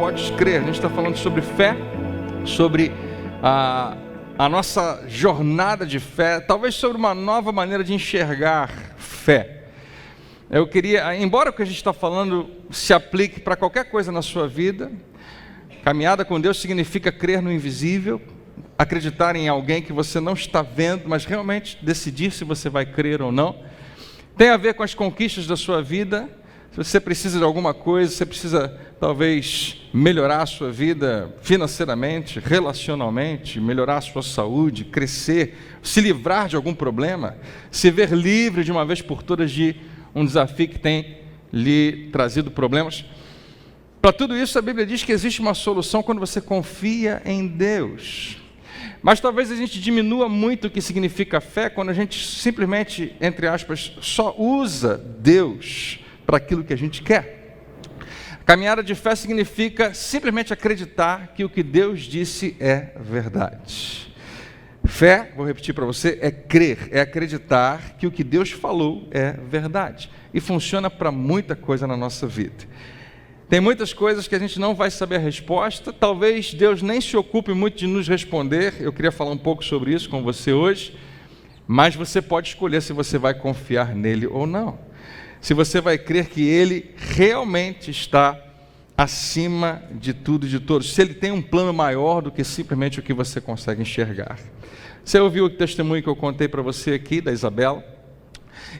podes crer. A gente está falando sobre fé, sobre a nossa jornada de fé, talvez sobre uma nova maneira de enxergar fé. Eu queria, embora o que a gente está falando se aplique para qualquer coisa na sua vida, caminhada com Deus significa crer no invisível, acreditar em alguém que você não está vendo, mas realmente decidir se você vai crer ou não. Tem a ver com as conquistas da sua vida. Se você precisa de alguma coisa, você precisa talvez melhorar a sua vida financeiramente, relacionalmente, melhorar a sua saúde, crescer, se livrar de algum problema, se ver livre de uma vez por todas de um desafio que tem lhe trazido problemas. Para tudo isso, a Bíblia diz que existe uma solução quando você confia em Deus. Mas talvez a gente diminua muito o que significa fé quando a gente simplesmente, entre aspas, só usa Deus para aquilo que a gente quer. Caminhada de fé significa simplesmente acreditar que o que Deus disse é verdade. Fé, vou repetir para você, é crer, é acreditar que o que Deus falou é verdade. E funciona para muita coisa na nossa vida. Tem muitas coisas que a gente não vai saber a resposta, talvez Deus nem se ocupe muito de nos responder. Eu queria falar um pouco sobre isso com você hoje, mas você pode escolher se você vai confiar nele ou não. Se você vai crer que ele realmente está acima de tudo e de todos, se ele tem um plano maior do que simplesmente o que você consegue enxergar. Você ouviu o testemunho que eu contei para você aqui, da Isabela?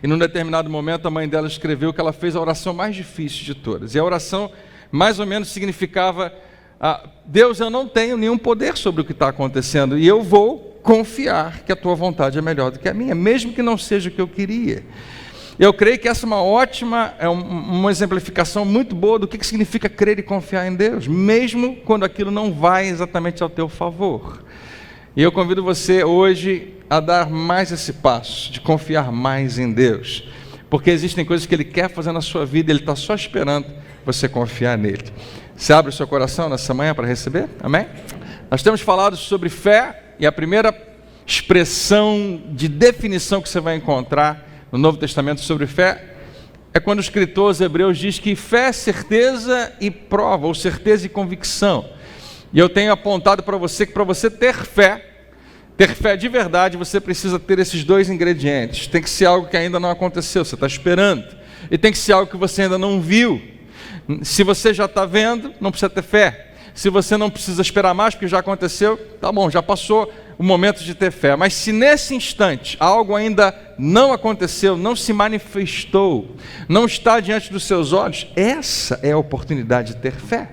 E num determinado momento a mãe dela escreveu que ela fez a oração mais difícil de todas. E a oração mais ou menos significava: Deus, eu não tenho nenhum poder sobre o que está acontecendo, e eu vou confiar que a tua vontade é melhor do que a minha, mesmo que não seja o que eu queria. Eu creio que essa é uma exemplificação muito boa do que significa crer e confiar em Deus, mesmo quando aquilo não vai exatamente ao teu favor. E eu convido você hoje a dar mais esse passo, de confiar mais em Deus, porque existem coisas que Ele quer fazer na sua vida, Ele está só esperando você confiar nele. Você abre o seu coração nessa manhã para receber? Amém? Nós temos falado sobre fé, e a primeira expressão de definição que você vai encontrar no Novo Testamento sobre fé é quando o escritor aos Hebreus diz que fé é certeza e prova, ou certeza e convicção. E eu tenho apontado para você que para você ter fé de verdade, você precisa ter esses dois ingredientes. Tem que ser algo que ainda não aconteceu, você está esperando. E tem que ser algo que você ainda não viu. Se você já está vendo, não precisa ter fé. Se você não precisa esperar mais, porque já aconteceu, tá bom, já passou o momento de ter fé. Mas se nesse instante algo ainda não aconteceu, não se manifestou, não está diante dos seus olhos, essa é a oportunidade de ter fé.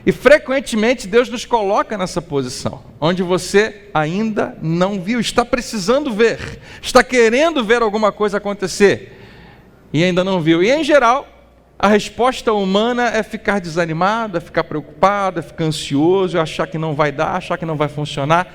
E frequentemente Deus nos coloca nessa posição, onde você ainda não viu, está precisando ver, está querendo ver alguma coisa acontecer, e ainda não viu. E em geral, a resposta humana é ficar desanimado, é ficar preocupado, é ficar ansioso, é achar que não vai dar, achar que não vai funcionar.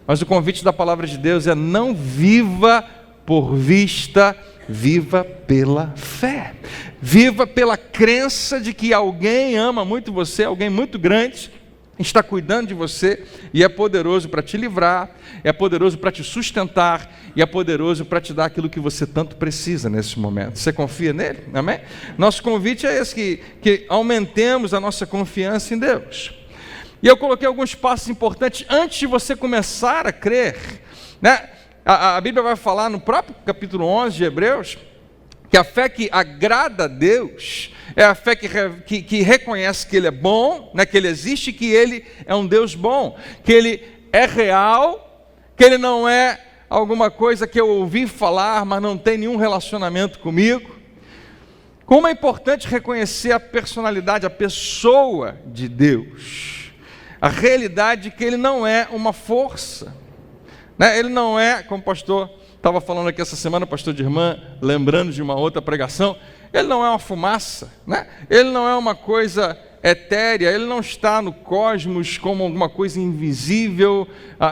Mas o convite da palavra de Deus é: não viva por vista, viva pela fé. Viva pela crença de que alguém ama muito você, alguém muito grande, está cuidando de você, e é poderoso para te livrar, é poderoso para te sustentar, e é poderoso para te dar aquilo que você tanto precisa nesse momento. Você confia nele? Amém? Nosso convite é esse, que aumentemos a nossa confiança em Deus. E eu coloquei alguns passos importantes antes de você começar a crer, né? A Bíblia vai falar no próprio capítulo 11 de Hebreus, que a fé que agrada a Deus é a fé que reconhece que Ele é bom, né, que Ele existe, que Ele é um Deus bom, que Ele é real, que Ele não é alguma coisa que eu ouvi falar, mas não tem nenhum relacionamento comigo. Como é importante reconhecer a personalidade, a pessoa de Deus, a realidade de que Ele não é uma força, né? Ele não é, como o pastor estava falando aqui essa semana, o pastor de irmã, lembrando de uma outra pregação, Ele não é uma fumaça, né? Ele não é uma coisa etérea, Ele não está no cosmos como alguma coisa invisível,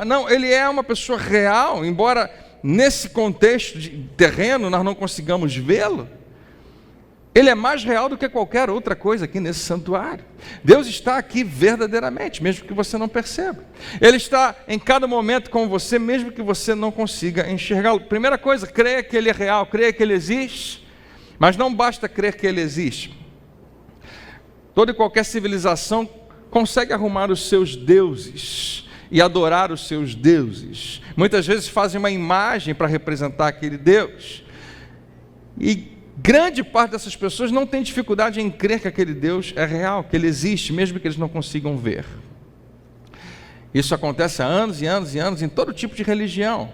não, Ele é uma pessoa real, embora nesse contexto de terreno nós não consigamos vê-lo. Ele é mais real do que qualquer outra coisa aqui nesse santuário. Deus está aqui verdadeiramente, mesmo que você não perceba. Ele está em cada momento com você, mesmo que você não consiga enxergá-lo. Primeira coisa, creia que Ele é real, creia que Ele existe, mas não basta crer que Ele existe. toda e qualquer civilização consegue arrumar os seus deuses e adorar os seus deuses. Muitas vezes fazem uma imagem para representar aquele Deus. E grande parte dessas pessoas não tem dificuldade em crer que aquele Deus é real, que ele existe, mesmo que eles não consigam ver. Isso acontece há anos e anos e anos em todo tipo de religião.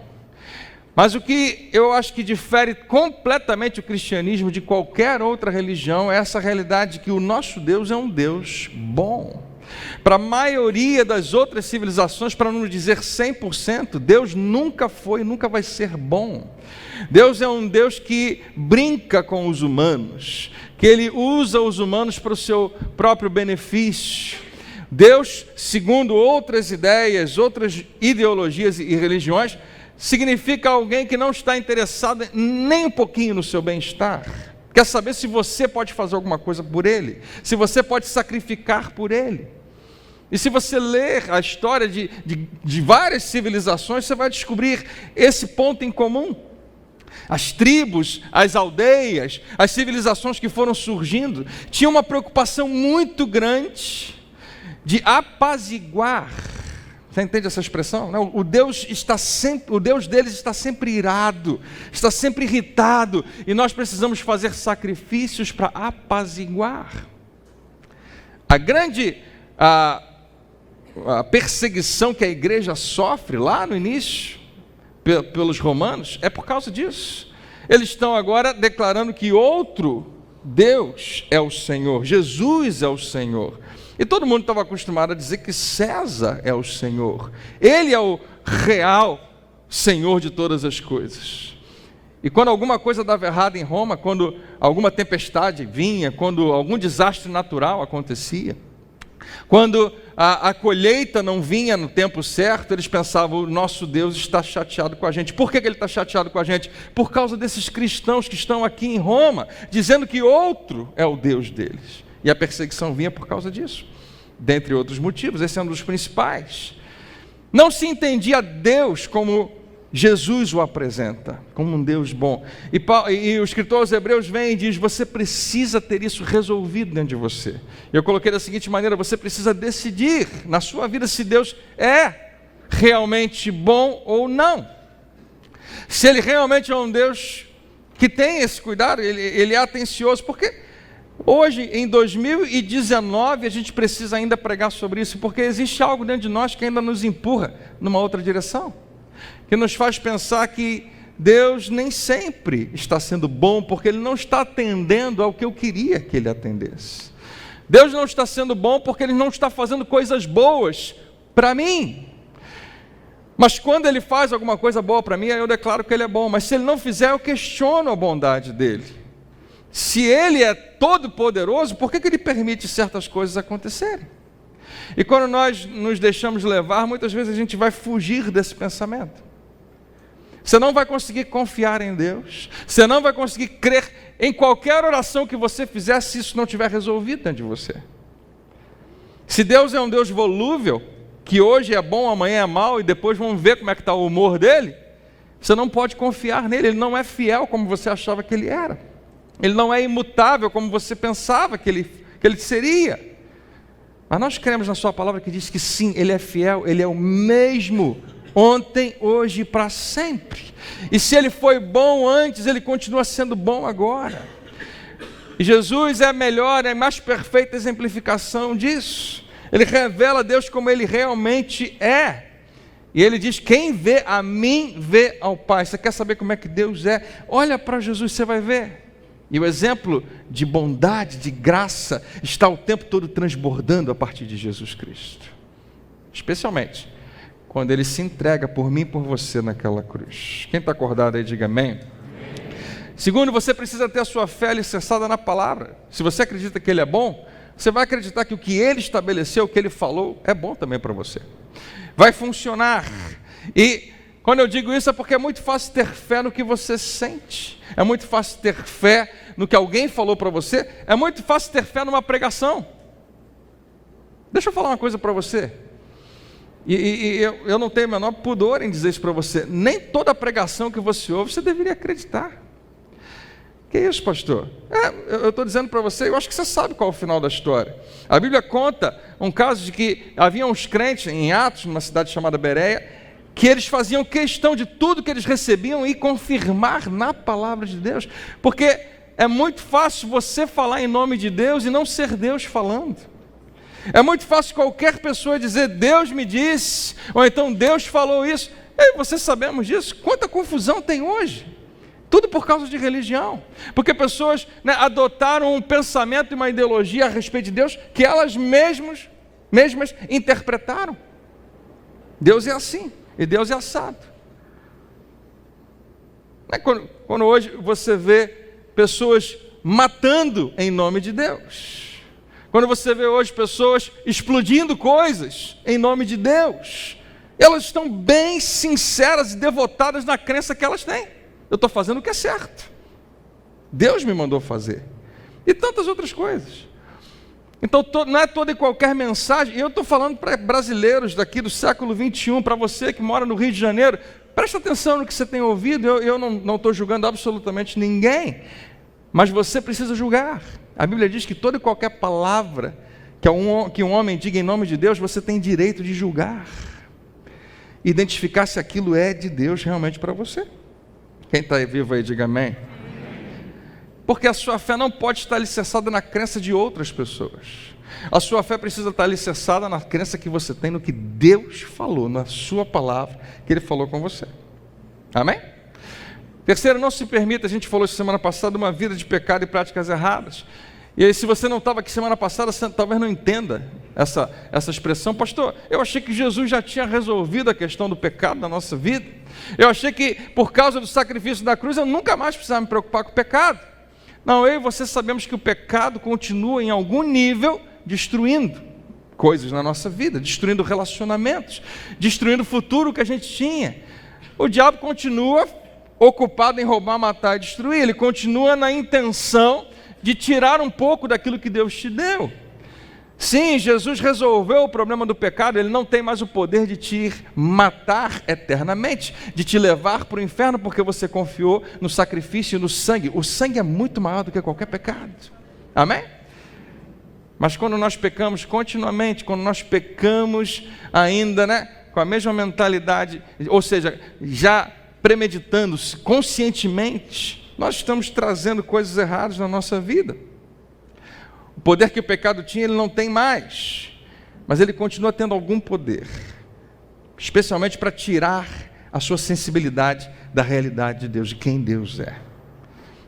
Mas o que eu acho que difere completamente o cristianismo de qualquer outra religião é essa realidade de que o nosso Deus é um Deus bom. Para a maioria das outras civilizações, para não dizer 100%, Deus nunca foi e nunca vai ser bom. Deus é um Deus que brinca com os humanos, que Ele usa os humanos para o seu próprio benefício. Deus, segundo outras ideias, outras ideologias e religiões, significa alguém que não está interessado nem um pouquinho no seu bem-estar. Quer saber se você pode fazer alguma coisa por Ele, se você pode sacrificar por Ele. E se você ler a história de várias civilizações, você vai descobrir esse ponto em comum. As tribos, as aldeias, as civilizações que foram surgindo, tinham uma preocupação muito grande de apaziguar. Você entende essa expressão? Não, o Deus deles está sempre irado, está sempre irritado, e nós precisamos fazer sacrifícios para apaziguar. A grande a perseguição que a igreja sofre lá no início, pelos romanos, é por causa disso. Eles estão agora declarando que outro Deus é o Senhor, Jesus é o Senhor. E todo mundo estava acostumado a dizer que César é o Senhor. Ele é o real Senhor de todas as coisas. E quando alguma coisa dava errado em Roma, quando alguma tempestade vinha, quando algum desastre natural acontecia, quando a colheita não vinha no tempo certo, eles pensavam: o nosso Deus está chateado com a gente. Por que ele está chateado com a gente? Por causa desses cristãos que estão aqui em Roma, dizendo que outro é o Deus deles. E a perseguição vinha por causa disso, dentre outros motivos. Esse é um dos principais. Não se entendia Deus como Jesus o apresenta, como um Deus bom. E o escritor aos Hebreus vem e diz: você precisa ter isso resolvido dentro de você. Eu coloquei da seguinte maneira: você precisa decidir na sua vida se Deus é realmente bom ou não. Se Ele realmente é um Deus que tem esse cuidado, Ele é atencioso, porque hoje, em 2019, a gente precisa ainda pregar sobre isso, porque existe algo dentro de nós que ainda nos empurra numa outra direção, que nos faz pensar que Deus nem sempre está sendo bom, porque Ele não está atendendo ao que eu queria que Ele atendesse. Deus não está sendo bom porque Ele não está fazendo coisas boas para mim. Mas quando Ele faz alguma coisa boa para mim, aí eu declaro que Ele é bom. Mas se Ele não fizer, eu questiono a bondade dEle. Se Ele é todo poderoso, por que Ele permite certas coisas acontecerem? E quando nós nos deixamos levar, muitas vezes a gente vai fugir desse pensamento. Você não vai conseguir confiar em Deus, você não vai conseguir crer em qualquer oração que você fizer, se isso não estiver resolvido dentro de você. Se Deus é um Deus volúvel, que hoje é bom, amanhã é mau, e depois vamos ver como é que está o humor dele, você não pode confiar nele. Ele não é fiel como você achava que ele era. Ele não é imutável como você pensava que ele seria. Mas nós cremos na sua palavra que diz que sim, Ele é fiel, Ele é o mesmo ontem, hoje e para sempre. E se Ele foi bom antes, Ele continua sendo bom agora. E Jesus é a melhor, é a mais perfeita exemplificação disso. Ele revela Deus como Ele realmente é. E Ele diz: quem vê a mim, vê ao Pai. Você quer saber como é que Deus é? Olha para Jesus, você vai ver. E o exemplo de bondade, de graça, está o tempo todo transbordando a partir de Jesus Cristo. Especialmente quando Ele se entrega por mim e por você naquela cruz. Quem está acordado aí, diga amém. Segundo, você precisa ter a sua fé alicerçada na palavra. Se você acredita que Ele é bom, você vai acreditar que o que Ele estabeleceu, o que Ele falou, é bom também para você. Vai funcionar. E quando eu digo isso é porque é muito fácil ter fé no que você sente. É muito fácil ter fé no que alguém falou para você. É muito fácil ter fé numa pregação. Deixa eu falar uma coisa para você. Eu não tenho o menor pudor em dizer isso para você. Nem toda pregação que você ouve, você deveria acreditar. Que isso, pastor? Eu estou dizendo para você, eu acho que você sabe qual é o final da história. A Bíblia conta um caso de que havia uns crentes em Atos, numa cidade chamada Bereia, que eles faziam questão de tudo que eles recebiam e confirmar na palavra de Deus, porque é muito fácil você falar em nome de Deus e não ser Deus falando. É muito fácil qualquer pessoa dizer, Deus me disse, ou então Deus falou isso. E você sabemos disso, quanta confusão tem hoje. Tudo por causa de religião, porque pessoas adotaram um pensamento e uma ideologia a respeito de Deus que elas mesmas interpretaram. Deus é assim, e Deus é assado. Quando hoje você vê pessoas matando em nome de Deus, quando você vê hoje pessoas explodindo coisas em nome de Deus, elas estão bem sinceras e devotadas na crença que elas têm. Eu estou fazendo o que é certo. Deus me mandou fazer. E tantas outras coisas. Então, não é toda e qualquer mensagem. E eu estou falando para brasileiros daqui do século 21, para você que mora no Rio de Janeiro. Presta atenção no que você tem ouvido. Eu não estou julgando absolutamente ninguém. Mas você precisa julgar. A Bíblia diz que toda e qualquer palavra que um homem diga em nome de Deus, você tem direito de julgar. Identificar se aquilo é de Deus realmente para você. Quem está vivo aí, diga amém. Porque a sua fé não pode estar alicerçada na crença de outras pessoas. A sua fé precisa estar alicerçada na crença que você tem no que Deus falou, na sua palavra, que Ele falou com você. Amém? Terceiro, não se permita, a gente falou semana passada, uma vida de pecado e práticas erradas. E aí, se você não estava aqui semana passada, você talvez não entenda essa expressão. Pastor, eu achei que Jesus já tinha resolvido a questão do pecado na nossa vida. Eu achei que por causa do sacrifício da cruz, eu nunca mais precisava me preocupar com o pecado. Não, eu e você sabemos que o pecado continua em algum nível destruindo coisas na nossa vida, destruindo relacionamentos, destruindo o futuro que a gente tinha. O diabo continua ocupado em roubar, matar e destruir. Ele continua na intenção de tirar um pouco daquilo que Deus te deu. Sim, Jesus resolveu o problema do pecado. Ele não tem mais o poder de te matar eternamente, de te levar para o inferno, porque você confiou no sacrifício e no sangue. O sangue é muito maior do que qualquer pecado. Amém? Mas quando nós pecamos continuamente, quando nós pecamos ainda, com a mesma mentalidade, ou seja, já premeditando conscientemente, nós estamos trazendo coisas erradas na nossa vida. O poder que o pecado tinha, ele não tem mais, mas ele continua tendo algum poder, especialmente para tirar a sua sensibilidade da realidade de Deus, de quem Deus é.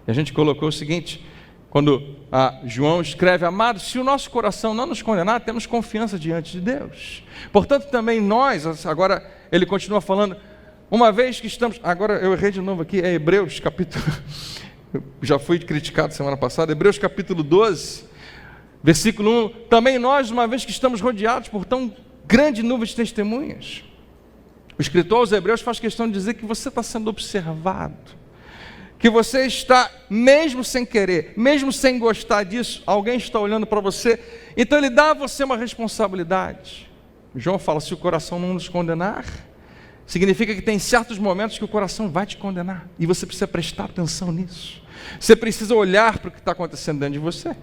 E a gente colocou o seguinte, quando João escreve, amados, se o nosso coração não nos condenar, temos confiança diante de Deus. Portanto, também nós, agora ele continua falando, uma vez que estamos, agora eu errei de novo aqui, é Hebreus capítulo, já fui criticado semana passada, Hebreus capítulo 12, versículo 1, também nós, uma vez que estamos rodeados por tão grande nuvem de testemunhas. O escritor aos Hebreus faz questão de dizer que você está sendo observado, que você está, mesmo sem querer, mesmo sem gostar disso, alguém está olhando para você, então ele dá a você uma responsabilidade. João fala, se o coração não nos condenar, significa que tem certos momentos que o coração vai te condenar, e você precisa prestar atenção nisso, você precisa olhar para o que está acontecendo dentro de você.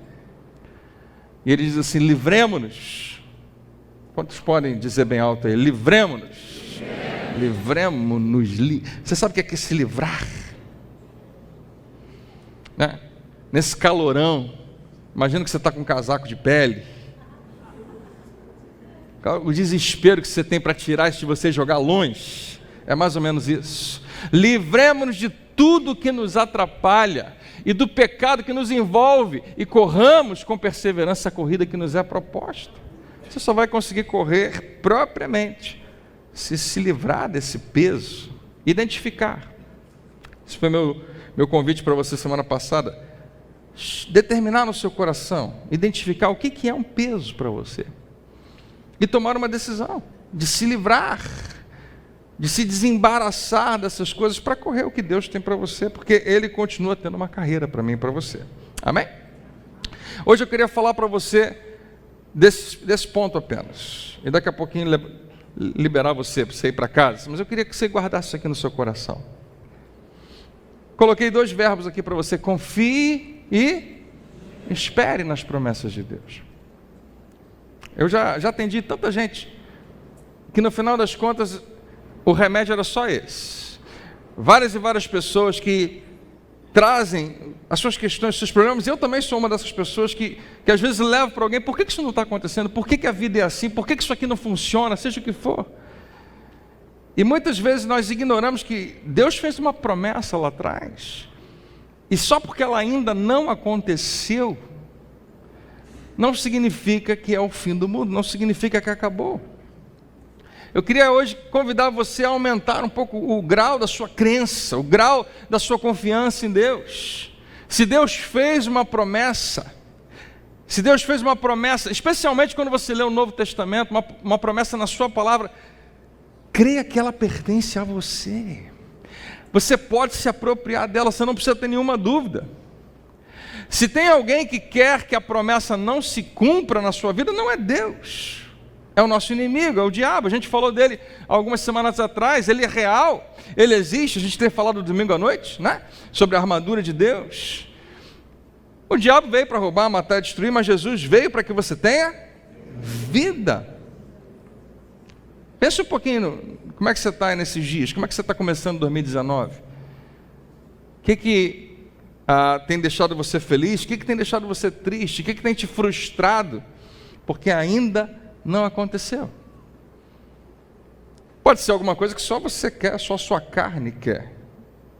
E ele diz assim, livremo-nos. Quantos podem dizer bem alto aí? Livremo-nos. Livremo-nos. Você sabe o que é se livrar? Nesse calorão, imagina que você está com um casaco de pele, o desespero que você tem para tirar isso de você e jogar longe, é mais ou menos isso. Livremo-nos de tudo que nos atrapalha e do pecado que nos envolve, e corramos com perseverança a corrida que nos é proposta. Você só vai conseguir correr propriamente se livrar desse peso, identificar. Esse foi meu convite para você semana passada. Determinar no seu coração, identificar o que é um peso para você, e tomar uma decisão de se livrar, de se desembaraçar dessas coisas para correr o que Deus tem para você, porque Ele continua tendo uma carreira para mim e para você. Amém? Hoje eu queria falar para você desse ponto apenas, e daqui a pouquinho liberar você para você ir para casa, mas eu queria que você guardasse isso aqui no seu coração. coloquei 2 verbos aqui para você: confie e espere nas promessas de Deus. Eu já atendi tanta gente que no final das contas o remédio era só esse. Várias e várias pessoas que trazem as suas questões, os seus problemas. Eu também sou uma dessas pessoas que às vezes levo para alguém: por que isso não está acontecendo? Por que a vida é assim? Por que isso aqui não funciona? Seja o que for. E muitas vezes nós ignoramos que Deus fez uma promessa lá atrás, e só porque ela ainda não aconteceu, não significa que é o fim do mundo, não significa que acabou. Eu queria hoje convidar você a aumentar um pouco o grau da sua crença, o grau da sua confiança em Deus. Se Deus fez uma promessa, especialmente quando você lê o Novo Testamento, uma promessa na sua palavra, creia que ela pertence a você. Você pode se apropriar dela, você não precisa ter nenhuma dúvida. Se tem alguém que quer que a promessa não se cumpra na sua vida, não é Deus. É o nosso inimigo, é o diabo. A gente falou dele algumas semanas atrás. Ele é real, ele existe. A gente tem falado domingo à noite, né? Sobre a armadura de Deus. O diabo veio para roubar, matar e destruir, mas Jesus veio para que você tenha vida. Pensa um pouquinho, como é que você está nesses dias? Como é que você está começando 2019? O que tem deixado você feliz? O que tem deixado você triste? O que tem te frustrado? Porque ainda não aconteceu. Pode ser alguma coisa que só você quer, só a sua carne quer.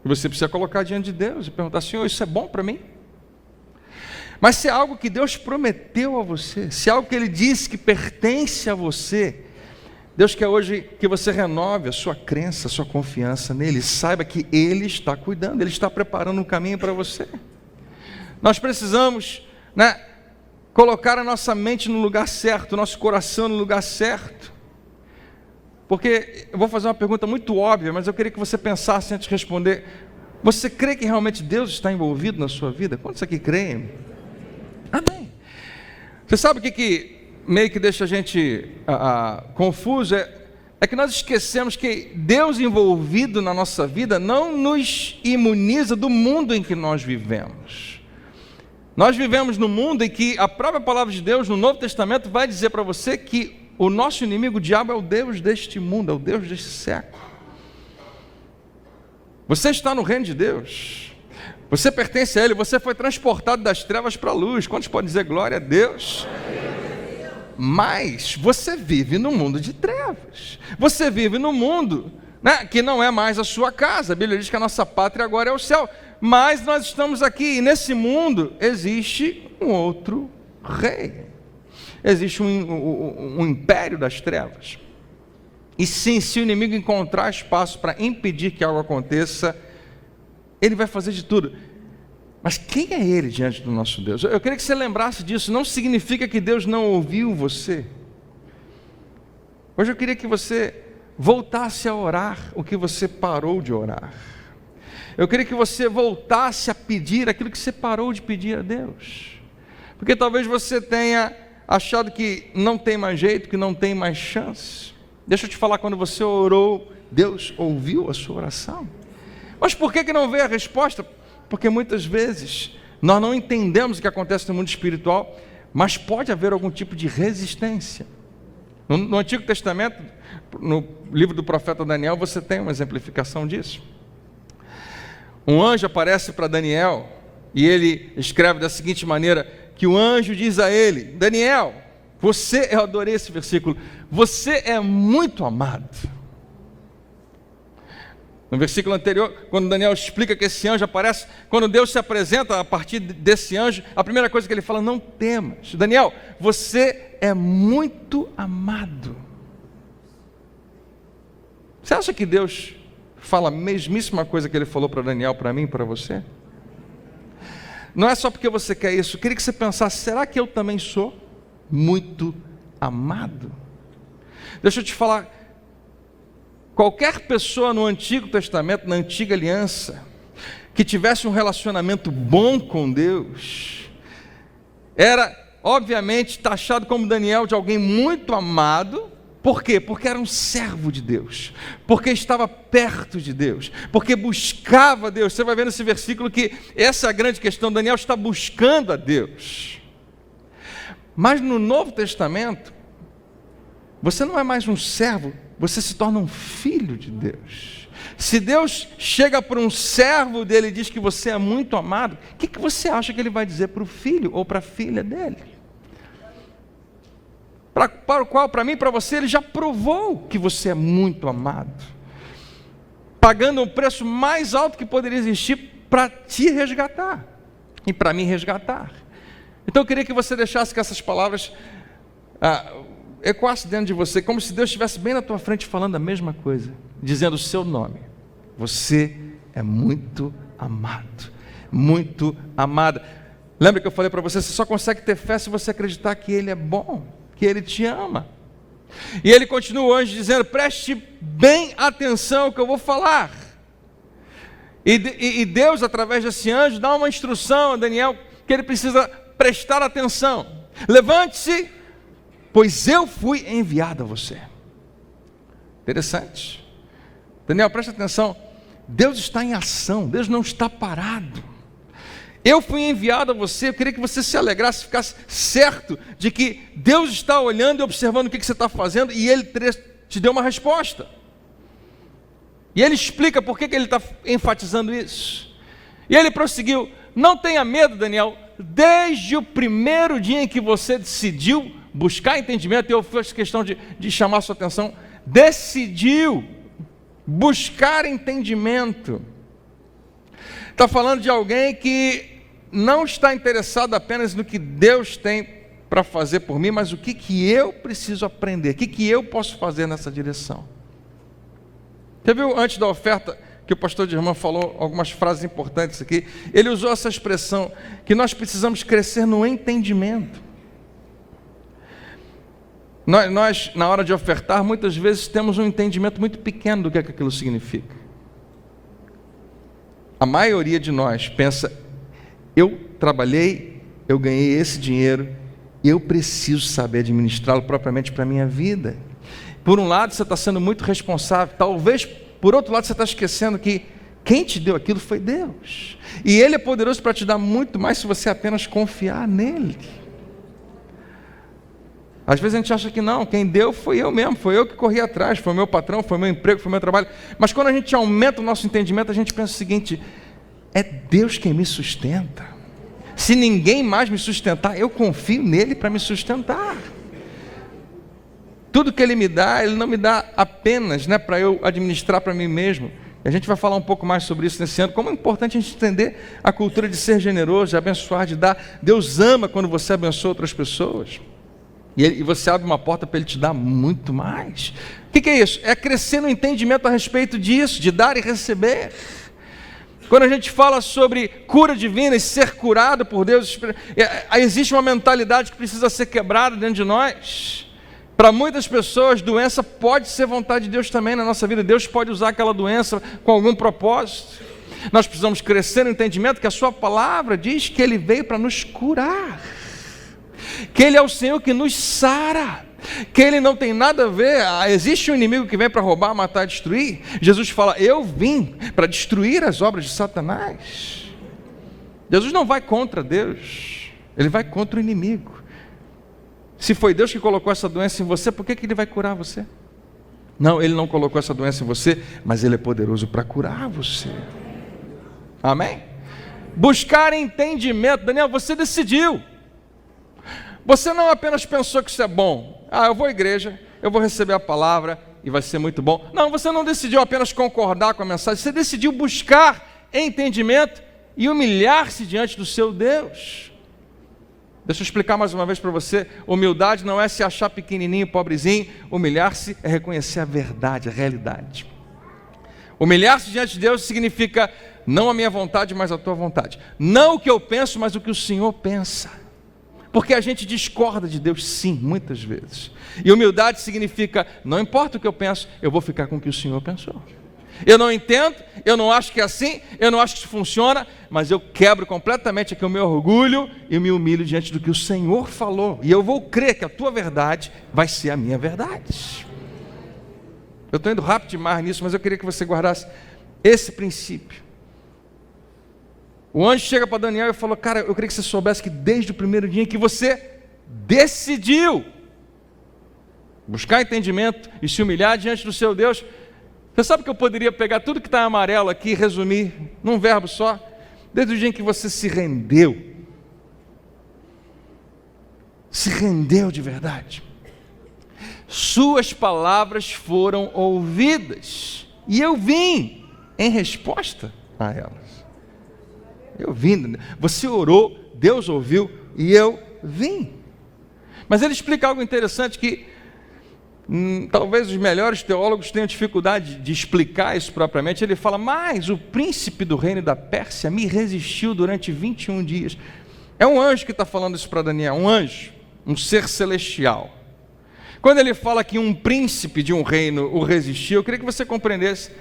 E você precisa colocar diante de Deus e perguntar: Senhor, isso é bom para mim? Mas se é algo que Deus prometeu a você, se é algo que Ele disse que pertence a você, Deus quer hoje que você renove a sua crença, a sua confiança nele. Saiba que Ele está cuidando, Ele está preparando um caminho para você. Nós precisamos, colocar a nossa mente no lugar certo, o nosso coração no lugar certo. Porque eu vou fazer uma pergunta muito óbvia, mas eu queria que você pensasse antes de responder. Você crê que realmente Deus está envolvido na sua vida? Quantos aqui creem? Amém. Você sabe o que meio que deixa a gente confuso? É que nós esquecemos que Deus envolvido na nossa vida não nos imuniza do mundo em que nós vivemos. Nós vivemos num mundo em que a própria palavra de Deus no Novo Testamento vai dizer para você que o nosso inimigo, o diabo, é o Deus deste mundo, é o Deus deste século. Você está no reino de Deus, você pertence a Ele, você foi transportado das trevas para a luz. Quantos podem dizer glória a Deus? Mas você vive no mundo de trevas, você vive no mundo que não é mais a sua casa. A Bíblia diz que a nossa pátria agora é o céu. Mas nós estamos aqui, e nesse mundo existe um outro rei. Existe um império das trevas. E sim, se o inimigo encontrar espaço para impedir que algo aconteça, ele vai fazer de tudo. Mas quem é ele diante do nosso Deus? Eu queria que você lembrasse disso. Não significa que Deus não ouviu você. Hoje eu queria que você voltasse a orar o que você parou de orar. Eu queria que você voltasse a pedir aquilo que você parou de pedir a Deus. Porque talvez você tenha achado que não tem mais jeito, que não tem mais chance. Deixa eu te falar, quando você orou, Deus ouviu a sua oração. Mas por que não veio a resposta? Porque muitas vezes nós não entendemos o que acontece no mundo espiritual, mas pode haver algum tipo de resistência. No Antigo Testamento, no livro do profeta Daniel, você tem uma exemplificação disso. Um anjo aparece para Daniel e ele escreve da seguinte maneira, que o anjo diz a ele: Daniel, eu adorei esse versículo, você é muito amado. No versículo anterior, quando Daniel explica que esse anjo aparece, quando Deus se apresenta a partir desse anjo, a primeira coisa que ele fala: não temas. Daniel, você é muito amado. Você acha que Deus fala a mesmíssima coisa que ele falou para Daniel, para mim e para você? Não é só porque você quer isso. Eu queria que você pensasse: será que eu também sou muito amado? Deixa eu te falar, qualquer pessoa no Antigo Testamento, na Antiga Aliança, que tivesse um relacionamento bom com Deus, era obviamente taxado como Daniel de alguém muito amado, Por quê? Porque era um servo de Deus, porque estava perto de Deus, porque buscava Deus. Você vai ver nesse versículo que essa é a grande questão. Daniel está buscando a Deus. Mas no Novo Testamento, você não é mais um servo, você se torna um filho de Deus. Se Deus chega para um servo dele e diz que você é muito amado, o que você acha que ele vai dizer para o filho ou para a filha dele? Para o qual, para mim e para você, ele já provou que você é muito amado, pagando um preço mais alto que poderia existir para te resgatar e para me resgatar. Então eu queria que você deixasse que essas palavras ecoassem dentro de você, como se Deus estivesse bem na tua frente falando a mesma coisa, dizendo o seu nome. Você é muito amado, muito amada. Lembra que eu falei para você, você só consegue ter fé se você acreditar que Ele é bom, que Ele te ama. E ele continua o anjo dizendo, preste bem atenção ao que eu vou falar. E Deus, através desse anjo, dá uma instrução a Daniel, que ele precisa prestar atenção. Levante-se, pois eu fui enviado a você. Interessante. Daniel, preste atenção, Deus está em ação, Deus não está parado. Eu fui enviado a você, eu queria que você se alegrasse, ficasse certo de que Deus está olhando e observando o que você está fazendo, e Ele te deu uma resposta. E Ele explica por que Ele está enfatizando isso. E Ele prosseguiu, não tenha medo, Daniel, desde o primeiro dia em que você decidiu buscar entendimento, e eu fiz questão de chamar a sua atenção, decidiu buscar entendimento. Está falando de alguém que não está interessado apenas no que Deus tem para fazer por mim, mas o que eu preciso aprender, o que eu posso fazer nessa direção. Você viu antes da oferta que o pastor Dirman falou algumas frases importantes aqui? Ele usou essa expressão, que nós precisamos crescer no entendimento. Nós, na hora de ofertar, muitas vezes temos um entendimento muito pequeno do que aquilo significa. A maioria de nós pensa, eu trabalhei, eu ganhei esse dinheiro, eu preciso saber administrá-lo propriamente para a minha vida. Por um lado, você está sendo muito responsável, talvez, por outro lado, você está esquecendo que quem te deu aquilo foi Deus. E Ele é poderoso para te dar muito mais se você apenas confiar nele. Às vezes a gente acha que não, quem deu foi eu mesmo, foi eu que corri atrás, foi o meu patrão, foi o meu emprego, foi o meu trabalho. Mas quando a gente aumenta o nosso entendimento, a gente pensa o seguinte, é Deus quem me sustenta. Se ninguém mais me sustentar, eu confio nele para me sustentar. Tudo que Ele me dá, Ele não me dá apenas para eu administrar para mim mesmo. E a gente vai falar um pouco mais sobre isso nesse ano, como é importante a gente entender a cultura de ser generoso, de abençoar, de dar. Deus ama quando você abençoa outras pessoas. E você abre uma porta para Ele te dar muito mais. O que é isso? É crescer no entendimento a respeito disso, de dar e receber. Quando a gente fala sobre cura divina e ser curado por Deus, existe uma mentalidade que precisa ser quebrada dentro de nós. Para muitas pessoas, doença pode ser vontade de Deus também na nossa vida. Deus pode usar aquela doença com algum propósito. Nós precisamos crescer no entendimento que a sua palavra diz que Ele veio para nos curar, que Ele é o Senhor que nos sara, que Ele não tem nada a ver. Existe um inimigo que vem para roubar, matar, destruir. Jesus fala, eu vim para destruir as obras de Satanás. Jesus não vai contra Deus, Ele vai contra o inimigo. Se foi Deus que colocou essa doença em você, por que Ele vai curar você? Não, Ele não colocou essa doença em você, mas Ele é poderoso para curar você. Amém? Buscar entendimento. Daniel, você decidiu. Você não apenas pensou que isso é bom. Eu vou à igreja, eu vou receber a palavra e vai ser muito bom. Não, você não decidiu apenas concordar com a mensagem, você decidiu buscar entendimento e humilhar-se diante do seu Deus. Deixa eu explicar mais uma vez para você. Humildade não é se achar pequenininho, pobrezinho. Humilhar-se é reconhecer a verdade, a realidade. Humilhar-se diante de Deus significa não a minha vontade, mas a tua vontade. Não o que eu penso, mas o que o Senhor pensa. Porque a gente discorda de Deus, sim, muitas vezes. E humildade significa, não importa o que eu penso, eu vou ficar com o que o Senhor pensou. Eu não entendo, eu não acho que é assim, eu não acho que isso funciona, mas eu quebro completamente aqui o meu orgulho e me humilho diante do que o Senhor falou. E eu vou crer que a tua verdade vai ser a minha verdade. Eu estou indo rápido demais nisso, mas eu queria que você guardasse esse princípio. O anjo chega para Daniel e falou: cara, eu queria que você soubesse que desde o primeiro dia em que você decidiu buscar entendimento e se humilhar diante do seu Deus, você sabe que eu poderia pegar tudo que está em amarelo aqui e resumir num verbo só? Desde o dia em que você se rendeu de verdade, suas palavras foram ouvidas, e eu vim em resposta a elas. Eu vim, você orou, Deus ouviu, e eu vim. Mas ele explica algo interessante que talvez os melhores teólogos tenham dificuldade de explicar isso propriamente. Ele fala: mas o príncipe do reino da Pérsia me resistiu durante 21 dias. É um anjo que está falando isso para Daniel, um anjo, um ser celestial. Quando ele fala que um príncipe de um reino o resistiu, eu queria que você compreendesse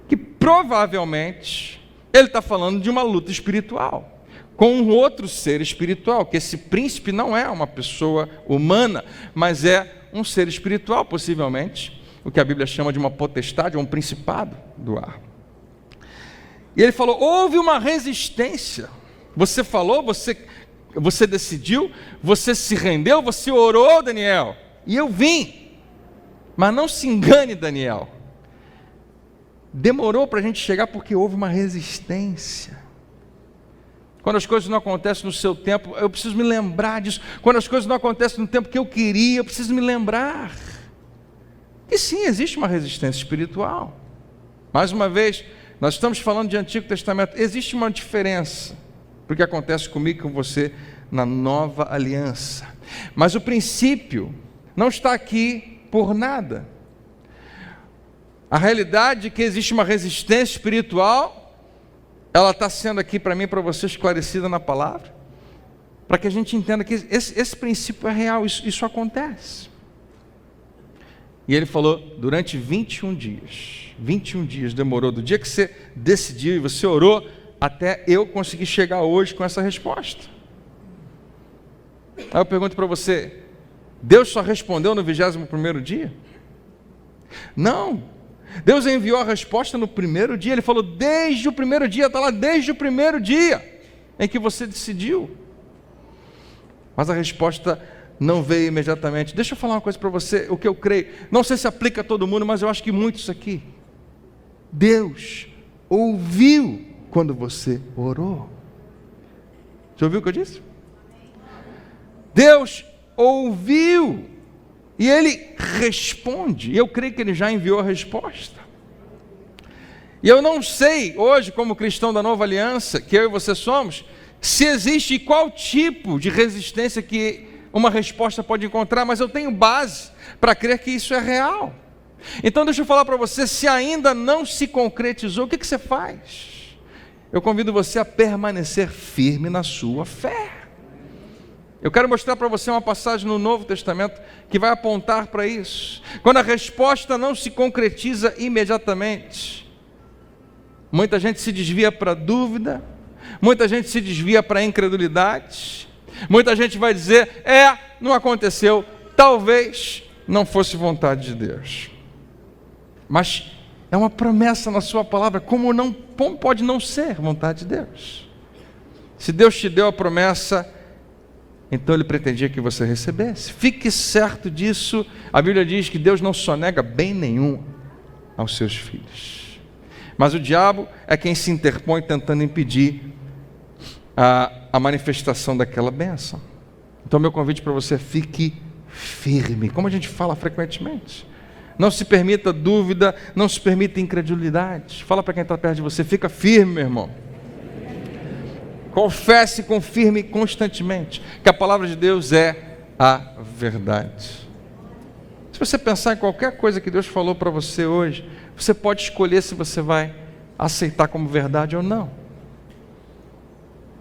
que provavelmente ele está falando de uma luta espiritual com um outro ser espiritual, que esse príncipe não é uma pessoa humana, mas é um ser espiritual, possivelmente, o que a Bíblia chama de uma potestade, ou um principado do ar. E ele falou: houve uma resistência, você falou, você decidiu, você se rendeu, você orou, Daniel, e eu vim. Mas não se engane, Daniel, demorou para a gente chegar porque houve uma resistência. Quando as coisas não acontecem no seu tempo, eu preciso me lembrar disso. Quando as coisas não acontecem no tempo que eu queria, eu preciso me lembrar que sim, existe uma resistência espiritual. Mais uma vez, nós estamos falando de Antigo Testamento. Existe uma diferença para o que acontece comigo e com você na Nova Aliança. Mas o princípio não está aqui por nada. A realidade de que existe uma resistência espiritual, ela está sendo aqui para mim e para você esclarecida na palavra, para que a gente entenda que esse princípio é real, isso acontece. E ele falou: durante 21 dias demorou, do dia que você decidiu e você orou, até eu conseguir chegar hoje com essa resposta. Aí eu pergunto para você: Deus só respondeu no 21º dia? Não, Deus enviou a resposta no primeiro dia. Ele falou desde o primeiro dia, está lá, desde o primeiro dia em que você decidiu. Mas a resposta não veio imediatamente. Deixa eu falar uma coisa para você, o que eu creio, não sei se aplica a todo mundo, mas eu acho que muitos aqui, Deus ouviu quando você orou. Você ouviu o que eu disse? Deus ouviu, e Ele responde, e eu creio que Ele já enviou a resposta. E eu não sei, hoje, como cristão da Nova Aliança, que eu e você somos, se existe qual tipo de resistência que uma resposta pode encontrar, mas eu tenho base para crer que isso é real. Então deixa eu falar para você, se ainda não se concretizou, o que você faz? Eu convido você a permanecer firme na sua fé. Eu quero mostrar para você uma passagem no Novo Testamento que vai apontar para isso. Quando a resposta não se concretiza imediatamente, muita gente se desvia para a dúvida, muita gente se desvia para a incredulidade, muita gente vai dizer: não aconteceu, talvez não fosse vontade de Deus. Mas é uma promessa na sua palavra, como pode não ser vontade de Deus? Se Deus te deu a promessa, então Ele pretendia que você recebesse. Fique certo disso. A Bíblia diz que Deus não sonega bem nenhum aos seus filhos. Mas o diabo é quem se interpõe tentando impedir a manifestação daquela bênção. Então meu convite para você é: fique firme, como a gente fala frequentemente. Não se permita dúvida, não se permita incredulidade. Fala para quem está perto de você: fica firme, meu irmão. Confesse, confirme constantemente que a palavra de Deus é a verdade. Se você pensar em qualquer coisa que Deus falou para você hoje, você pode escolher se você vai aceitar como verdade ou não.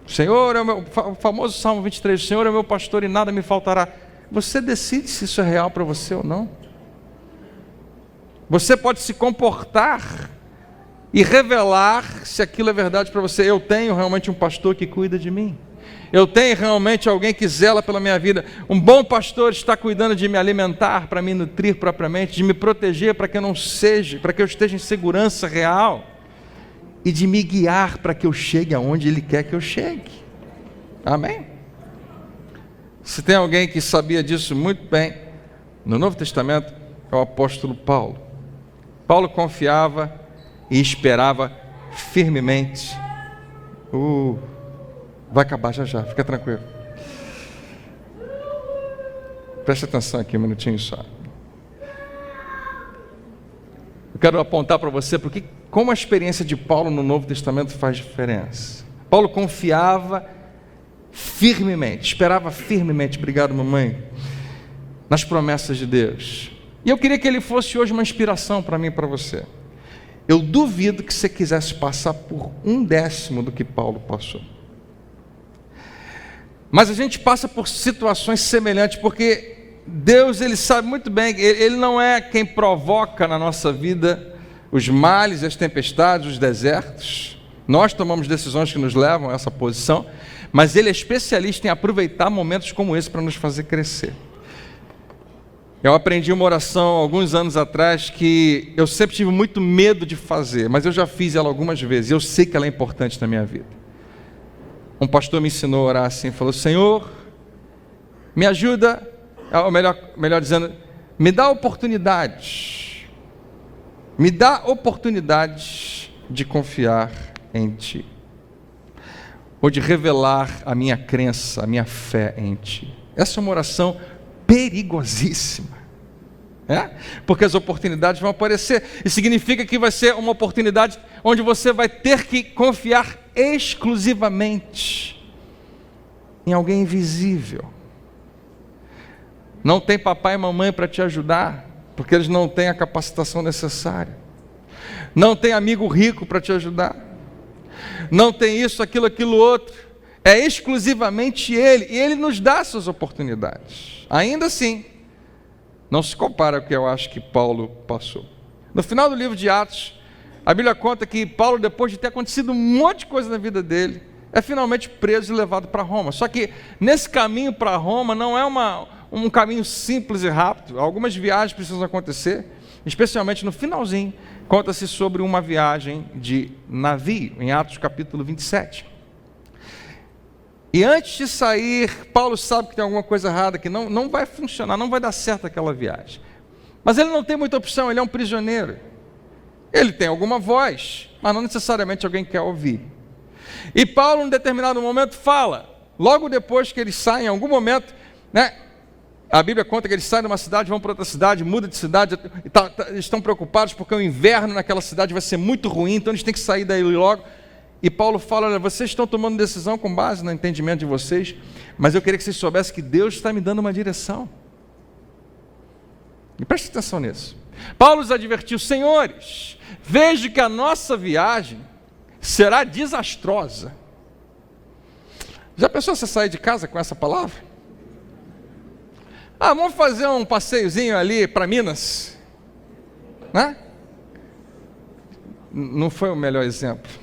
O Senhor é o famoso Salmo 23, o Senhor é meu pastor e nada me faltará. Você decide se isso é real para você ou não. Você pode se comportar e revelar se aquilo é verdade para você. Eu tenho realmente um pastor que cuida de mim. Eu tenho realmente alguém que zela pela minha vida. Um bom pastor está cuidando de me alimentar, para me nutrir propriamente, de me proteger para que eu esteja em segurança real e de me guiar para que eu chegue aonde Ele quer que eu chegue. Amém? Se tem alguém que sabia disso muito bem, no Novo Testamento, é o apóstolo Paulo. Paulo confiava e esperava firmemente. Vai acabar já, fica tranquilo. Preste atenção aqui um minutinho só. Eu quero apontar para você porque como a experiência de Paulo no Novo Testamento faz diferença. Paulo confiava firmemente, esperava firmemente, obrigado mamãe, nas promessas de Deus. E eu queria que ele fosse hoje uma inspiração para mim e para você. Eu duvido que você quisesse passar por 1/10 do que Paulo passou. Mas a gente passa por situações semelhantes, porque Deus, Ele sabe muito bem, Ele não é quem provoca na nossa vida os males, as tempestades, os desertos. Nós tomamos decisões que nos levam a essa posição, mas Ele é especialista em aproveitar momentos como esse para nos fazer crescer. Eu aprendi uma oração alguns anos atrás que eu sempre tive muito medo de fazer, mas eu já fiz ela algumas vezes e eu sei que ela é importante na minha vida. Um pastor me ensinou a orar assim, falou: Senhor, me ajuda, ou melhor dizendo, me dá oportunidades de confiar em Ti, ou de revelar a minha crença, a minha fé em Ti. Essa é uma oração perigosíssima, porque as oportunidades vão aparecer, e significa que vai ser uma oportunidade onde você vai ter que confiar exclusivamente em alguém invisível. Não tem papai e mamãe para te ajudar, porque eles não têm a capacitação necessária. Não tem amigo rico para te ajudar. Não tem isso, aquilo outro. É exclusivamente Ele, e Ele nos dá essas oportunidades. Ainda assim, não se compara ao que eu acho que Paulo passou. No final do livro de Atos, a Bíblia conta que Paulo, depois de ter acontecido um monte de coisa na vida dele, é finalmente preso e levado para Roma. Só que nesse caminho para Roma não é um caminho simples e rápido. Algumas viagens precisam acontecer, especialmente no finalzinho. Conta-se sobre uma viagem de navio, em Atos capítulo 27. E antes de sair, Paulo sabe que tem alguma coisa errada, que não vai funcionar, não vai dar certo aquela viagem. Mas ele não tem muita opção, ele é um prisioneiro. Ele tem alguma voz, mas não necessariamente alguém quer ouvir. E Paulo, em determinado momento, fala, logo depois que ele sai, em algum momento, a Bíblia conta que eles saem de uma cidade, vão para outra cidade, mudam de cidade, estão preocupados porque o inverno naquela cidade vai ser muito ruim, então eles têm que sair daí logo. E Paulo fala: olha, vocês estão tomando decisão com base no entendimento de vocês, mas eu queria que vocês soubessem que Deus está me dando uma direção. E preste atenção nisso. Paulo os advertiu: senhores, vejo que a nossa viagem será desastrosa. Já pensou você sair de casa com essa palavra? Vamos fazer um passeiozinho ali para Minas, né? Não foi o melhor exemplo.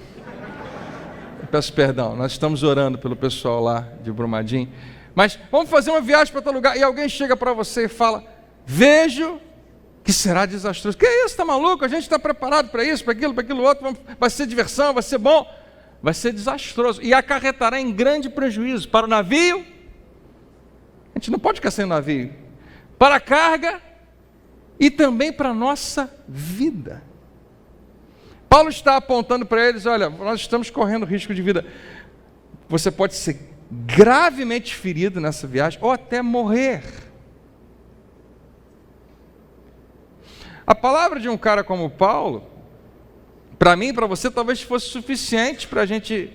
Eu peço perdão, nós estamos orando pelo pessoal lá de Brumadinho, mas vamos fazer uma viagem para outro lugar, e alguém chega para você e fala: vejo que será desastroso. Que isso, está maluco? A gente está preparado para isso, para aquilo outro, vai ser diversão, vai ser bom. Vai ser desastroso, e acarretará em grande prejuízo para o navio. A gente não pode ficar sem navio, para a carga e também para a nossa vida. Paulo está apontando para eles: olha, nós estamos correndo risco de vida. Você pode ser gravemente ferido nessa viagem ou até morrer. A palavra de um cara como Paulo, para mim e para você, talvez fosse suficiente para a gente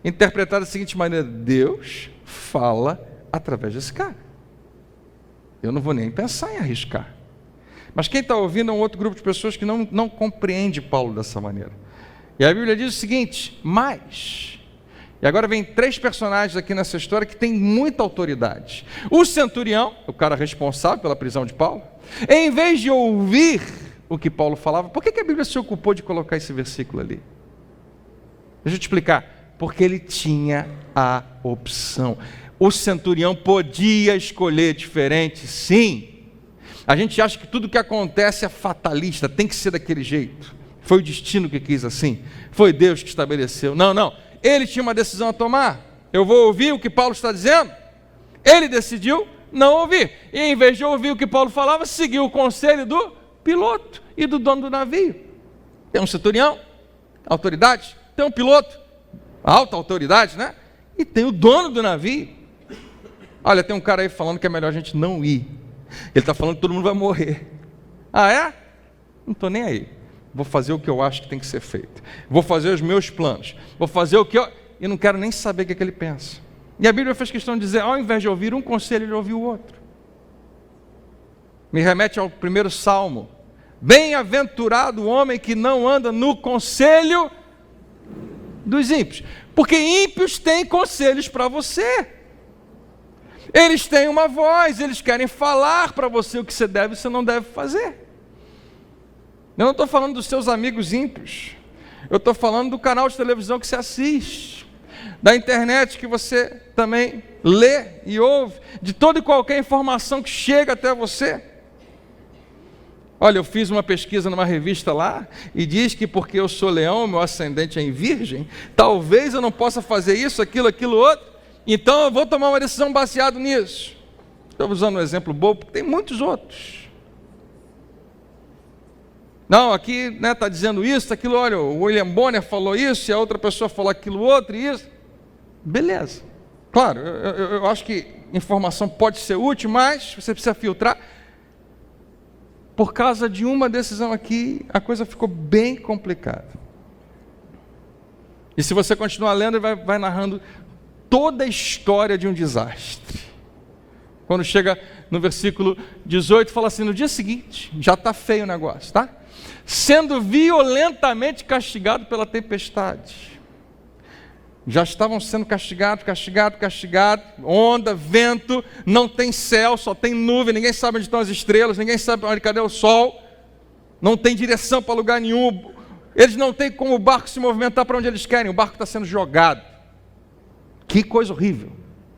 interpretar da seguinte maneira: Deus fala através desse cara. Eu não vou nem pensar em arriscar. Mas quem está ouvindo é um outro grupo de pessoas que não compreende Paulo dessa maneira. E a Bíblia diz o seguinte: mas... E agora vem 3 personagens aqui nessa história que têm muita autoridade. O centurião, o cara responsável pela prisão de Paulo, em vez de ouvir o que Paulo falava, por que a Bíblia se ocupou de colocar esse versículo ali? Deixa eu te explicar. Porque ele tinha a opção. O centurião podia escolher diferente, sim. A gente acha que tudo que acontece é fatalista, tem que ser daquele jeito. Foi o destino que quis assim. Foi Deus que estabeleceu. Não. Ele tinha uma decisão a tomar. Eu vou ouvir o que Paulo está dizendo? Ele decidiu não ouvir. E em vez de ouvir o que Paulo falava, seguiu o conselho do piloto e do dono do navio. Tem um centurião, autoridade. Tem um piloto, alta autoridade, né? E tem o dono do navio. Olha, tem um cara aí falando que é melhor a gente não ir. Ele está falando que todo mundo vai morrer. Ah, é? Não estou nem aí. Vou fazer o que eu acho que tem que ser feito. Vou fazer os meus planos. Vou fazer o que eu... E não quero nem saber o que ele pensa. E a Bíblia faz questão de dizer, ao invés de ouvir um conselho, ele ouviu o outro. Me remete ao primeiro salmo. Bem-aventurado o homem que não anda no conselho dos ímpios. Porque ímpios têm conselhos para você. Eles têm uma voz, eles querem falar para você o que você deve e você não deve fazer. Eu não estou falando dos seus amigos ímpios. Eu estou falando do canal de televisão que você assiste, da internet que você também lê e ouve, de toda e qualquer informação que chega até você. Olha, eu fiz uma pesquisa numa revista lá e diz que porque eu sou leão, meu ascendente é em virgem, talvez eu não possa fazer isso, aquilo outro, então eu vou tomar uma decisão baseada nisso. Estou usando um exemplo bobo, porque tem muitos outros. Não, aqui está dizendo isso, aquilo, olha, o William Bonner falou isso, e a outra pessoa falou aquilo outro, e isso. Beleza. Claro, eu acho que informação pode ser útil, mas você precisa filtrar. Por causa de uma decisão aqui, a coisa ficou bem complicada. E se você continuar lendo, ele vai narrando toda a história de um desastre. Quando chega no versículo 18, fala assim, no dia seguinte, já está feio o negócio, tá? Sendo violentamente castigado pela tempestade. Já estavam sendo castigados, onda, vento, não tem céu, só tem nuvem, ninguém sabe onde estão as estrelas, ninguém sabe cadê o sol, não tem direção para lugar nenhum, eles não têm como o barco se movimentar para onde eles querem, o barco está sendo jogado. Que coisa horrível,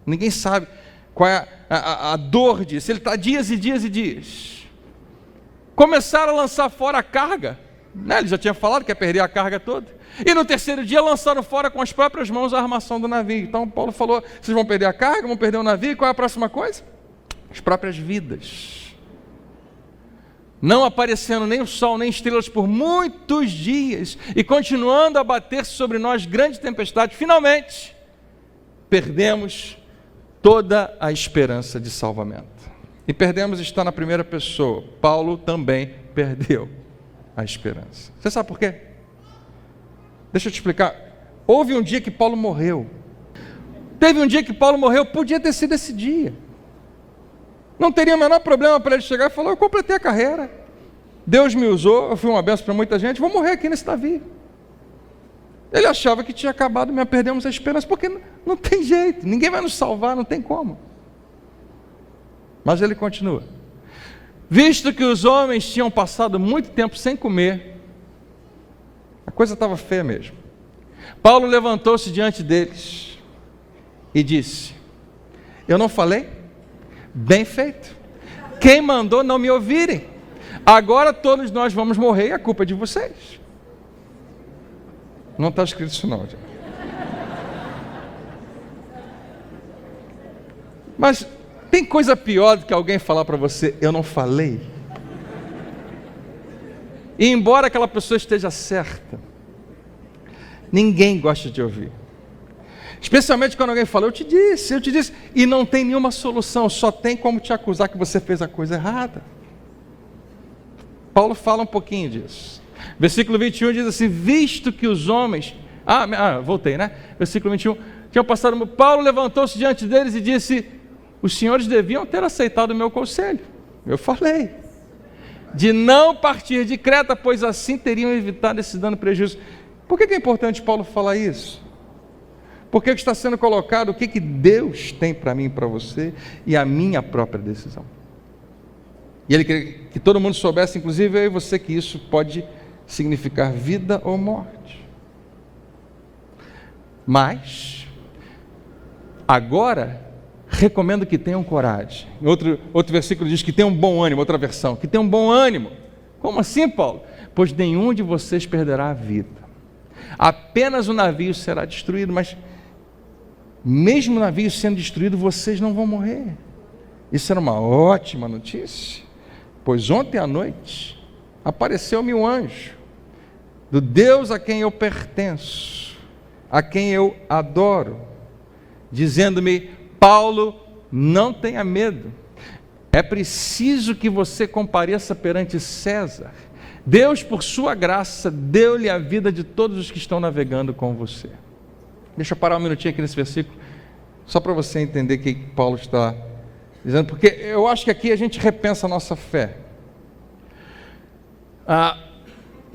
ninguém sabe qual é a dor disso, ele está dias e dias e dias. Começaram a lançar fora a carga, né? Ele já tinha falado que ia perder a carga toda. E no terceiro dia lançaram fora com as próprias mãos a armação do navio. Então Paulo falou, vocês vão perder a carga, vão perder o navio, e qual é a próxima coisa? As próprias vidas. Não aparecendo nem o sol, nem estrelas por muitos dias, e continuando a bater sobre nós grande tempestade, finalmente, perdemos toda a esperança de salvamento. E perdemos está na primeira pessoa. Paulo também perdeu a esperança. Você sabe por quê? Deixa eu te explicar. Houve um dia que Paulo morreu. Teve um dia que Paulo morreu, podia ter sido esse dia. Não teria o menor problema para ele chegar e falar, eu completei a carreira. Deus me usou, eu fui uma bênção para muita gente, vou morrer aqui nesse navio. Ele achava que tinha acabado, mas perdemos a esperança, porque não tem jeito, ninguém vai nos salvar, não tem como. Mas ele continua. Visto que os homens tinham passado muito tempo sem comer, a coisa estava feia mesmo. Paulo levantou-se diante deles e disse, eu não falei? Bem feito. Quem mandou não me ouvirem? Agora todos nós vamos morrer e a culpa é de vocês. Não está escrito isso não, gente. Mas tem coisa pior do que alguém falar para você, eu não falei? E embora aquela pessoa esteja certa, ninguém gosta de ouvir. Especialmente quando alguém fala, eu te disse, e não tem nenhuma solução, só tem como te acusar que você fez a coisa errada. Paulo fala um pouquinho disso. Versículo 21 diz assim, visto que os homens... voltei, né? Versículo 21, tinham passado... Paulo levantou-se diante deles e disse, os senhores deviam ter aceitado o meu conselho. Eu falei de não partir de Creta, pois assim teriam evitado esse dano e prejuízo. Por que é importante Paulo falar isso? Porque está sendo colocado o que Deus tem para mim e para você, e a minha própria decisão. E ele queria que todo mundo soubesse, inclusive eu e você, que isso pode significar vida ou morte. Mas, agora, recomendo que tenham coragem. Outro versículo diz que tenham bom ânimo, outra versão, que tenham bom ânimo. Como assim, Paulo? Pois nenhum de vocês perderá a vida. Apenas o navio será destruído, mas mesmo o navio sendo destruído, vocês não vão morrer. Isso era uma ótima notícia, pois ontem à noite apareceu-me um anjo, do Deus a quem eu pertenço, a quem eu adoro, dizendo-me: Paulo, não tenha medo, é preciso que você compareça perante César. Deus, por sua graça, deu-lhe a vida de todos os que estão navegando com você. Deixa eu parar um minutinho aqui nesse versículo, só para você entender o que Paulo está dizendo, porque eu acho que aqui a gente repensa a nossa fé.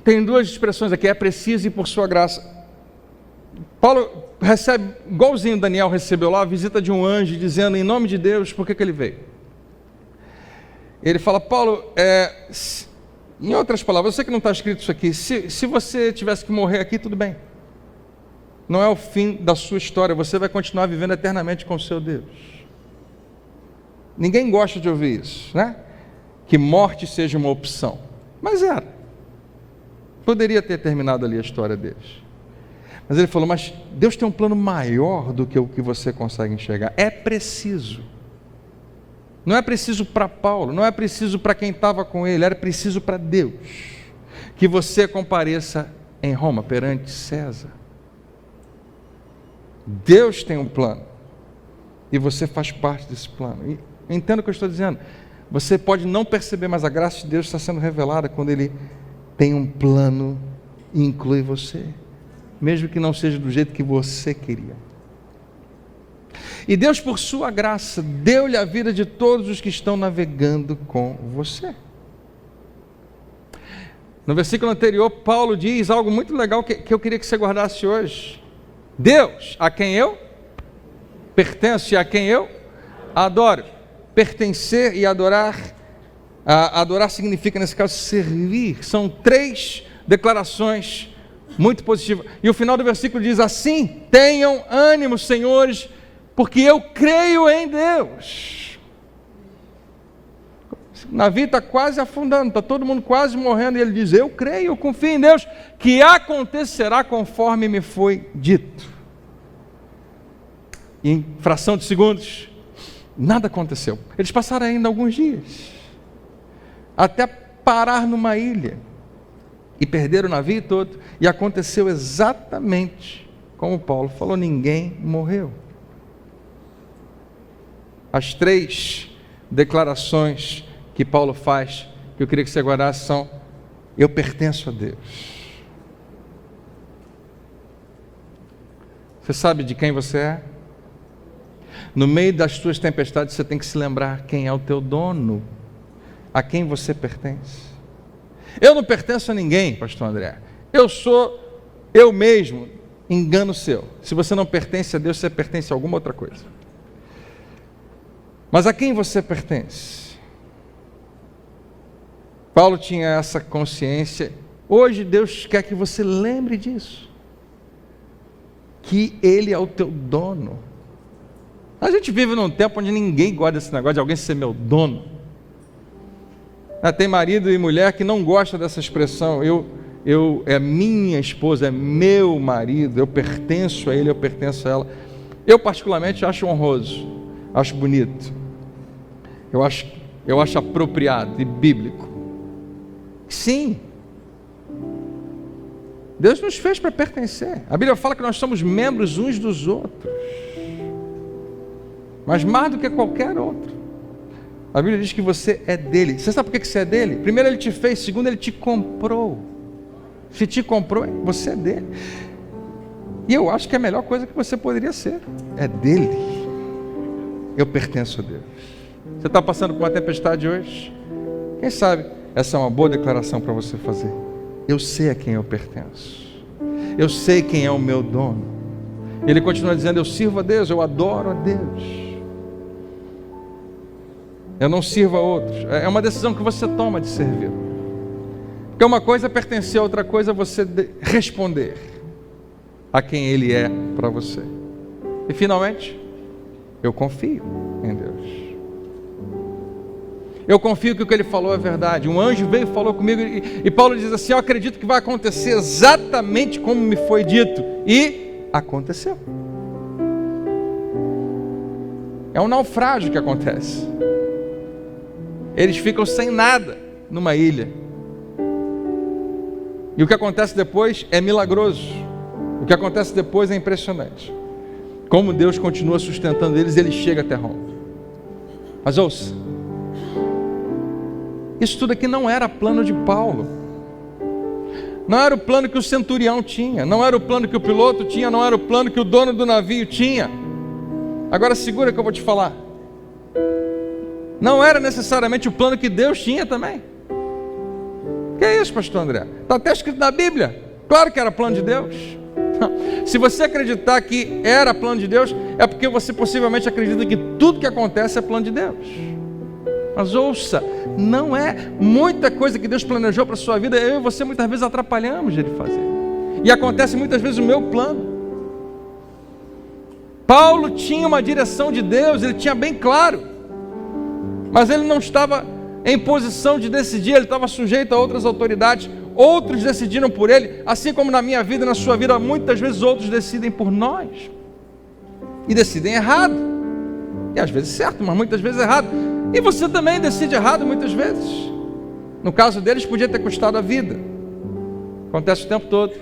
Tem duas expressões aqui: é preciso e por sua graça. Paulo recebe, igualzinho Daniel recebeu lá, a visita de um anjo, dizendo em nome de Deus, por que ele veio? Ele fala: Paulo, em outras palavras, eu sei que não está escrito isso aqui, se você tivesse que morrer aqui, tudo bem. Não é o fim da sua história, você vai continuar vivendo eternamente com o seu Deus. Ninguém gosta de ouvir isso, né? Que morte seja uma opção. Mas era. Poderia ter terminado ali a história deles. Mas ele falou: mas Deus tem um plano maior do que o que você consegue enxergar. É preciso. Não é preciso para Paulo, não é preciso para quem estava com ele, era preciso para Deus. Que você compareça em Roma, perante César. Deus tem um plano. E você faz parte desse plano. E entenda o que eu estou dizendo. Você pode não perceber, mas a graça de Deus está sendo revelada quando Ele tem um plano e inclui você. Mesmo que não seja do jeito que você queria. E Deus, por sua graça, deu-lhe a vida de todos os que estão navegando com você. No versículo anterior, Paulo diz algo muito legal que eu queria que você guardasse hoje. Deus, a quem eu pertenço e a quem eu adoro. Pertencer e adorar. Adorar significa, nesse caso, servir. São 3 declarações muito positivas. E o final do versículo diz assim: tenham ânimo, senhores, porque eu creio em Deus. O navio está quase afundando, está todo mundo quase morrendo, e ele diz: eu creio, eu confio em Deus, que acontecerá conforme me foi dito. E em fração de segundos, nada aconteceu. Eles passaram ainda alguns dias, até parar numa ilha, e perderam o navio todo, e aconteceu exatamente como Paulo falou: ninguém morreu. As 3 declarações que Paulo faz, que eu queria que você guardasse, são: eu pertenço a Deus. Você sabe de quem você é? No meio das suas tempestades, você tem que se lembrar quem é o teu dono, a quem você pertence. Eu não pertenço a ninguém, pastor André. Eu sou eu mesmo. Engano seu. Se você não pertence a Deus, você pertence a alguma outra coisa. Mas a quem você pertence? Paulo tinha essa consciência. Hoje Deus quer que você lembre disso, que Ele é o teu dono. A gente vive num tempo onde ninguém gosta desse negócio de alguém ser meu dono. Tem marido e mulher que não gosta dessa expressão: é minha esposa, é meu marido, eu pertenço a ele, eu pertenço a ela. Eu particularmente acho honroso, acho bonito, eu acho apropriado e bíblico. Sim, Deus nos fez para pertencer. A Bíblia fala que nós somos membros uns dos outros, mas mais do que qualquer outro. A Bíblia diz que você é dele. Você sabe por que você é dele? Primeiro, ele te fez. Segundo, ele te comprou. Se te comprou, você é dele. E eu acho que é a melhor coisa que você poderia ser. É dele. Eu pertenço a Deus. Você está passando por uma tempestade hoje? Quem sabe essa é uma boa declaração para você fazer. Eu sei a quem eu pertenço. Eu sei quem é o meu dono. Ele continua dizendo: eu sirvo a Deus, eu adoro a Deus. Eu não sirvo a outros. É uma decisão que você toma de servir. Porque uma coisa é pertencer, a outra coisa é você responder. a quem Ele é para você. E finalmente, eu confio em Deus. Eu confio que o que Ele falou é verdade. Um anjo veio e falou comigo, e Paulo diz assim: eu acredito que vai acontecer exatamente como me foi dito. E aconteceu. É um naufrágio que acontece. Eles ficam sem nada numa ilha. E o que acontece depois é milagroso. O que acontece depois é impressionante. Como Deus continua sustentando eles, e ele chega até Roma. Mas ouça, isso tudo aqui não era plano de Paulo. Não era o plano que o centurião tinha, não era o plano que o piloto tinha, não era o plano que o dono do navio tinha. Agora segura que eu vou te falar. Não era necessariamente o plano que Deus tinha também. Que é isso, pastor André? Está até escrito na Bíblia. Claro que era plano de Deus. Se você acreditar que era plano de Deus, é porque você possivelmente acredita que tudo que acontece é plano de Deus. Mas ouça, não é muita coisa que Deus planejou para a sua vida, eu e você muitas vezes atrapalhamos de Ele fazer. E acontece muitas vezes o meu plano. Paulo tinha uma direção de Deus, ele tinha bem claro, mas ele não estava em posição de decidir, ele estava sujeito a outras autoridades. Outros decidiram por ele, assim como na minha vida e na sua vida, muitas vezes outros decidem por nós. E decidem errado. E às vezes certo, mas muitas vezes errado. E você também decide errado muitas vezes. No caso deles, podia ter custado a vida. Acontece o tempo todo.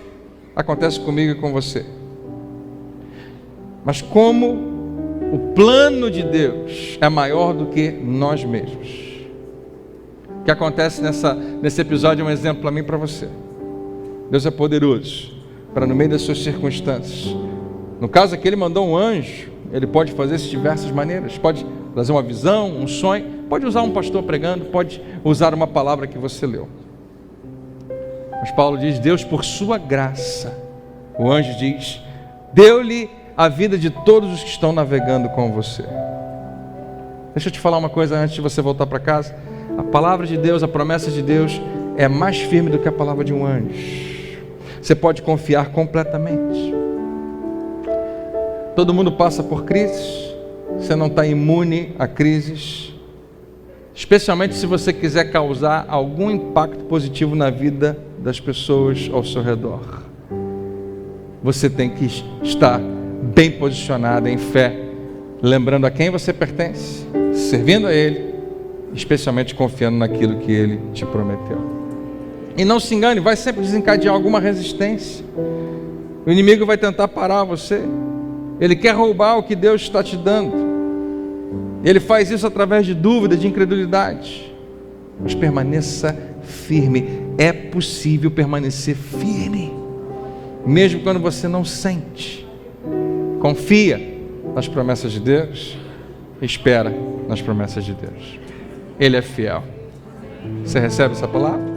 Acontece comigo e com você. Mas como o plano de Deus é maior do que nós mesmos. O que acontece nesse episódio é um exemplo para mim e para você. Deus é poderoso para, no meio das suas circunstâncias, no caso aqui ele mandou um anjo, ele pode fazer isso de diversas maneiras, pode trazer uma visão, um sonho, pode usar um pastor pregando, pode usar uma palavra que você leu. Mas Paulo diz: Deus, por sua graça, o anjo diz, deu-lhe a vida de todos os que estão navegando com você. Deixa eu te falar uma coisa antes de você voltar para casa. A palavra de Deus, a promessa de Deus é mais firme do que a palavra de um anjo. Você pode confiar completamente. Todo mundo passa por crises. Você não está imune a crises. Especialmente se você quiser causar algum impacto positivo na vida das pessoas ao seu redor. Você tem que estar bem posicionado em fé, lembrando a quem você pertence, servindo a Ele, especialmente confiando naquilo que Ele te prometeu. E não se engane, vai sempre desencadear alguma resistência. O inimigo vai tentar parar você. Ele quer roubar o que Deus está te dando. Ele faz isso através de dúvida, de incredulidade. Mas permaneça firme. É possível permanecer firme, mesmo quando você não sente. Confia nas promessas de Deus. Espera nas promessas de Deus. Ele é fiel. Você recebe essa palavra?